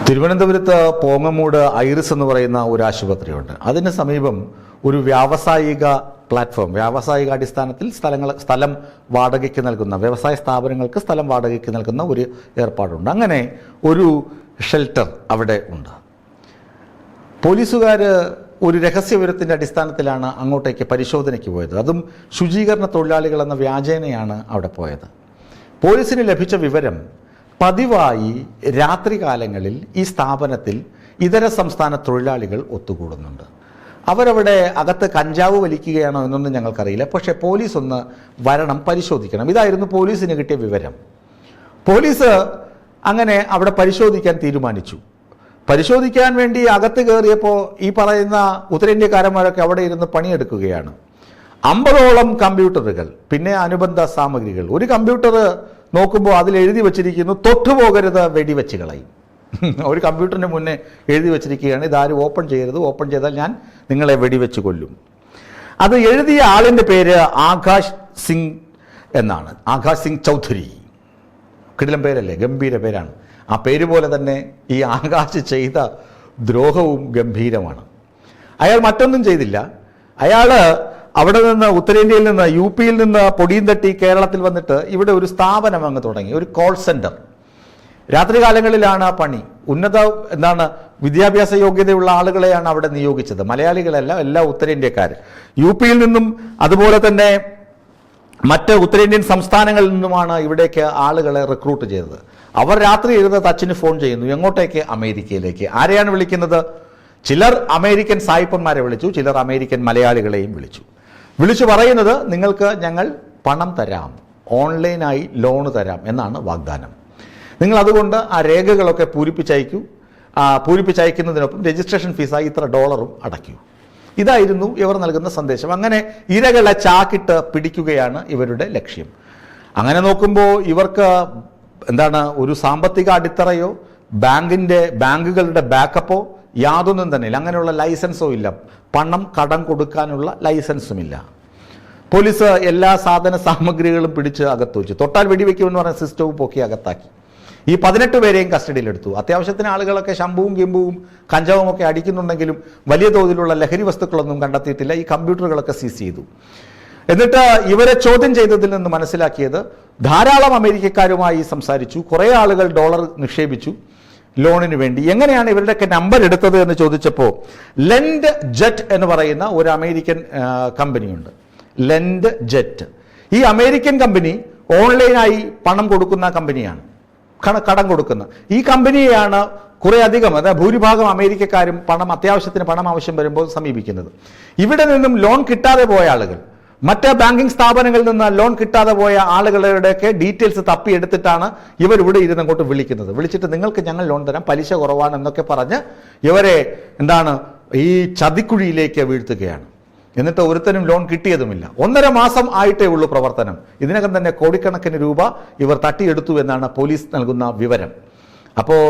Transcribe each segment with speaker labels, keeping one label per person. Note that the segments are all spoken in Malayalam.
Speaker 1: തിരുവനന്തപുരത്ത് പോങ്ങമൂട് ഐറിസ് എന്ന് പറയുന്ന ഒരു ആശുപത്രിയുണ്ട്. അതിന് സമീപം ഒരു വ്യാവസായിക പ്ലാറ്റ്ഫോം, വ്യാവസായിക അടിസ്ഥാനത്തിൽ സ്ഥലം വാടകയ്ക്ക് നൽകുന്ന, വ്യവസായ സ്ഥാപനങ്ങൾക്ക് സ്ഥലം വാടകയ്ക്ക് നൽകുന്ന ഒരു ഏർപ്പാടുണ്ട്. അങ്ങനെ ഒരു ഷെൽട്ടർ അവിടെ ഉണ്ട്. പോലീസുകാർ ഒരു രഹസ്യവിവരത്തിൻ്റെ അടിസ്ഥാനത്തിലാണ് അങ്ങോട്ടേക്ക് പരിശോധനയ്ക്ക് പോയത്. അതും ശുചീകരണ തൊഴിലാളികൾ എന്ന വ്യാജേനയാണ് അവിടെ പോയത്. പോലീസിന് ലഭിച്ച വിവരം, പതിവായി രാത്രികാലങ്ങളിൽ ഈ സ്ഥാപനത്തിൽ ഇതര സംസ്ഥാന തൊഴിലാളികൾ ഒത്തുകൂടുന്നുണ്ട്. അവരവിടെ അകത്ത് കഞ്ചാവ് വലിക്കുകയാണോ എന്നൊന്നും ഞങ്ങൾക്കറിയില്ല. പക്ഷേ പോലീസ് ഒന്ന് വരണം, പരിശോധിക്കണം. ഇതായിരുന്നു പോലീസിന് കിട്ടിയ വിവരം. പോലീസ് അങ്ങനെ അവിടെ പരിശോധിക്കാൻ തീരുമാനിച്ചു. പരിശോധിക്കാൻ വേണ്ടി അകത്ത് കയറിയപ്പോൾ ഈ പറയുന്ന ഉത്തരേന്ത്യക്കാരന്മാരൊക്കെ അവിടെ ഇരുന്ന് പണിയെടുക്കുകയാണ്. 50ഓളം കമ്പ്യൂട്ടറുകൾ, പിന്നെ അനുബന്ധ സാമഗ്രികൾ. ഒരു കമ്പ്യൂട്ടർ നോക്കുമ്പോൾ അതിൽ എഴുതി വച്ചിരിക്കുന്നു, തൊട്ടുപോകരുത്, വെടിവെച്ച് കളയും. ഒരു കമ്പ്യൂട്ടറിന് മുന്നേ എഴുതി വച്ചിരിക്കുകയാണ്, ഇതാരും ഓപ്പൺ ചെയ്യരുത്, ഓപ്പൺ ചെയ്താൽ ഞാൻ നിങ്ങളെ വെടിവെച്ച് കൊല്ലും. അത് എഴുതിയ ആളിൻ്റെ പേര് ആകാശ് സിംഗ് എന്നാണ്. ആകാശ് സിംഗ് ചൗധരി. കിടിലം പേരല്ലേ, ഗംഭീര പേരാണ്. ആ പേര് പോലെ തന്നെ ഈ ആകാശ് ചെയ്ത ദ്രോഹവും ഗംഭീരമാണ്. അയാൾ മറ്റൊന്നും ചെയ്തില്ല. അയാൾ അവിടെ നിന്ന്, ഉത്തരേന്ത്യയിൽ നിന്ന്, UP യിൽ നിന്ന് പൊടിയും തട്ടി കേരളത്തിൽ വന്നിട്ട് ഇവിടെ ഒരു സ്ഥാപനം അങ്ങ് തുടങ്ങി, ഒരു കോൾ സെൻറ്റർ. രാത്രികാലങ്ങളിലാണ് പണി. വിദ്യാഭ്യാസ യോഗ്യതയുള്ള ആളുകളെയാണ് അവിടെ നിയോഗിച്ചത്. മലയാളികളല്ല, എല്ലാ ഉത്തരേന്ത്യക്കാർ. UP യിൽ നിന്നും അതുപോലെ തന്നെ മറ്റ് ഉത്തരേന്ത്യൻ സംസ്ഥാനങ്ങളിൽ നിന്നുമാണ് ഇവിടേക്ക് ആളുകളെ റിക്രൂട്ട് ചെയ്തത്. അവർ രാത്രി എഴുതുന്ന അച്ഛന് ഫോൺ ചെയ്യുന്നു. എങ്ങോട്ടേക്ക്? അമേരിക്കയിലേക്ക്. ആരെയാണ് വിളിക്കുന്നത്? ചിലർ അമേരിക്കൻ സായിപ്പന്മാരെ വിളിച്ചു, ചിലർ അമേരിക്കൻ മലയാളികളെയും വിളിച്ചു പറയുന്നത്, നിങ്ങൾക്ക് ഞങ്ങൾ പണം തരാം, ഓൺലൈനായി ലോൺ തരാം എന്നാണ് വാഗ്ദാനം. നിങ്ങൾ അതുകൊണ്ട് ആ രേഖകളൊക്കെ പൂരിപ്പിച്ചയക്കുന്നതിനൊപ്പം രജിസ്ട്രേഷൻ ഫീസായി ഇത്ര $, അടയ്ക്കൂ. ഇതായിരുന്നു ഇവർ നൽകുന്ന സന്ദേശം. അങ്ങനെ ഇരകളെ ചാക്കിട്ട് പിടിക്കുകയാണ് ഇവരുടെ ലക്ഷ്യം. അങ്ങനെ നോക്കുമ്പോൾ ഇവർക്ക് ഒരു സാമ്പത്തിക അടിത്തറയോ ബാങ്കുകളുടെ ബാക്കപ്പോ യാതൊന്നും തന്നെ ഇല്ല. അങ്ങനെയുള്ള ലൈസൻസോ ഇല്ല. പണം കടം കൊടുക്കാനുള്ള ലൈസൻസുമില്ല. പോലീസ് എല്ലാ സാധന സാമഗ്രികളും പിടിച്ച് അകത്ത് വെച്ചു. തൊട്ടാൽ വെടിവെക്കുമെന്ന് പറഞ്ഞ സിസ്റ്റവും പൊക്കി അകത്താക്കി. ഈ 18 പേരെയും കസ്റ്റഡിയിലെടുത്തു. അത്യാവശ്യത്തിന് ആളുകളൊക്കെ ശംഭുവും ഗിംബുവും കഞ്ചാവും ഒക്കെ അടിക്കുന്നുണ്ടെങ്കിലും വലിയ തോതിലുള്ള ലഹരി വസ്തുക്കളൊന്നും കണ്ടെത്തിയിട്ടില്ല. ഈ കമ്പ്യൂട്ടറുകളൊക്കെ സീസ് ചെയ്തു. എന്നിട്ട് ഇവരെ ചോദ്യം ചെയ്തതിൽ നിന്ന് മനസ്സിലാക്കിയത്, ധാരാളം അമേരിക്കക്കാരുമായി സംസാരിച്ചു, കുറേ ആളുകൾ $, നിക്ഷേപിച്ചു ലോണിന് വേണ്ടി. എങ്ങനെയാണ് ഇവരുടെയൊക്കെ നമ്പർ എടുത്തത് എന്ന് ചോദിച്ചപ്പോൾ, ലെൻഡ് ജെറ്റ് എന്ന് പറയുന്ന ഒരു അമേരിക്കൻ കമ്പനിയുണ്ട്. Lend jet. ഈ അമേരിക്കൻ കമ്പനി ഓൺലൈനായി പണം കൊടുക്കുന്ന കമ്പനിയാണ്, കടം കൊടുക്കുന്ന. ഈ കമ്പനിയെയാണ് കുറേ അധികം, ഭൂരിഭാഗം അമേരിക്കക്കാരും അത്യാവശ്യത്തിന് പണം ആവശ്യം വരുമ്പോൾ സമീപിക്കുന്നത്. ഇവിടെ നിന്നും ലോൺ കിട്ടാതെ പോയ ആളുകൾ, മറ്റ് ബാങ്കിങ് സ്ഥാപനങ്ങളിൽ നിന്ന് ലോൺ കിട്ടാതെ പോയ ആളുകളുടെയൊക്കെ ഡീറ്റെയിൽസ് തപ്പിയെടുത്തിട്ടാണ് ഇവർ ഇവിടെ ഇരുന്ന് അങ്ങോട്ട് വിളിച്ചിട്ട് നിങ്ങൾക്ക് ഞങ്ങൾ ലോൺ തരാം, പലിശ കുറവാണ് എന്നൊക്കെ പറഞ്ഞ് ഇവരെ ഈ ചതിക്കുഴിയിലേക്ക് വീഴ്ത്തുകയാണ്. എന്നിട്ട് ഒരുത്തനും ലോൺ കിട്ടിയതുമില്ല. 1.5 മാസം ആയിട്ടേ ഉള്ളൂ പ്രവർത്തനം. ഇതിനകം തന്നെ കോടിക്കണക്കിന് രൂപ ഇവർ തട്ടിയെടുത്തു എന്നാണ് പോലീസ് നൽകുന്ന വിവരം. അപ്പോൾ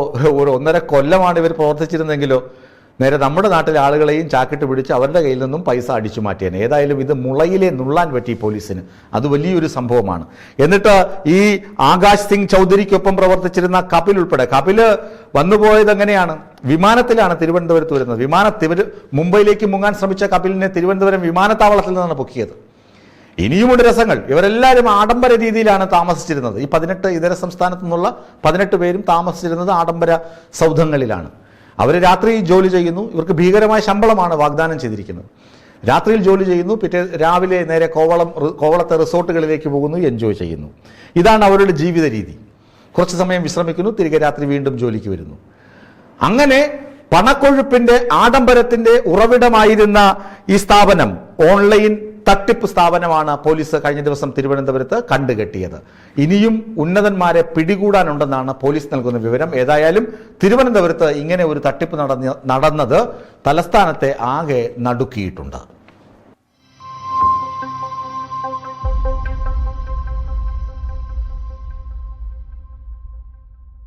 Speaker 1: ഒരു 1.5 കൊല്ലമാണ് ഇവർ പ്രവർത്തിച്ചിരുന്നെങ്കിലോ നേരെ നമ്മുടെ നാട്ടിലെ ആളുകളെയും ചാക്കിട്ട് പിടിച്ച് അവരുടെ കയ്യിൽ നിന്നും പൈസ അടിച്ചു മാറ്റിയാണ്. ഏതായാലും ഇത് മുളയിലെ നുള്ളാൻ പറ്റി പോലീസിന്. അത് വലിയൊരു സംഭവമാണ്. എന്നിട്ട് ഈ ആകാശ് സിംഗ് ചൗധരിക്കൊപ്പം പ്രവർത്തിച്ചിരുന്ന കപിൽ ഉൾപ്പെടെ, കപില് വന്നുപോയത് എങ്ങനെയാണ്? വിമാനത്തിലാണ് തിരുവനന്തപുരത്ത് വരുന്നത്. മുംബൈയിലേക്ക് മുങ്ങാൻ ശ്രമിച്ച കപിലിനെ തിരുവനന്തപുരം വിമാനത്താവളത്തിൽ നിന്നാണ് പൊക്കിയത്. ഇനിയുമുണ്ട് രസങ്ങൾ. ഇവരെല്ലാവരും ആഡംബര രീതിയിലാണ് താമസിച്ചിരുന്നത്. ഈ 18 ഇതര സംസ്ഥാനത്തു നിന്നുള്ള 18 പേരും താമസിച്ചിരുന്നത് ആഡംബര സൗധങ്ങളിലാണ്. അവർ രാത്രി ജോലി ചെയ്യുന്നു. ഇവർക്ക് ഭീകരമായ ശമ്പളമാണ് വാഗ്ദാനം ചെയ്തിരിക്കുന്നത്. രാത്രിയിൽ ജോലി ചെയ്യുന്നു, രാവിലെ നേരെ കോവളത്തെ റിസോർട്ടുകളിലേക്ക് പോകുന്നു, എൻജോയ് ചെയ്യുന്നു. ഇതാണ് അവരുടെ ജീവിത രീതി. കുറച്ച് സമയം വിശ്രമിക്കുന്നു, തിരികെ രാത്രി വീണ്ടും ജോലിക്ക് വരുന്നു. അങ്ങനെ പണക്കൊഴുപ്പിന്റെ, ആഡംബരത്തിന്റെ ഉറവിടമായിരുന്ന ഈ സ്ഥാപനം ഓൺലൈൻ തട്ടിപ്പ് സ്ഥാപനമാണ് പോലീസ് കഴിഞ്ഞ ദിവസം തിരുവനന്തപുരത്ത് കണ്ടുകെട്ടിയത്. ഇനിയും ഉന്നതന്മാരെ പിടികൂടാനുണ്ടെന്നാണ് പോലീസ് നൽകുന്ന വിവരം. ഏതായാലും തിരുവനന്തപുരത്ത് ഇങ്ങനെ ഒരു തട്ടിപ്പ് നടന്നത് തലസ്ഥാനത്തെ ആകെ നടുക്കിയിട്ടുണ്ട്.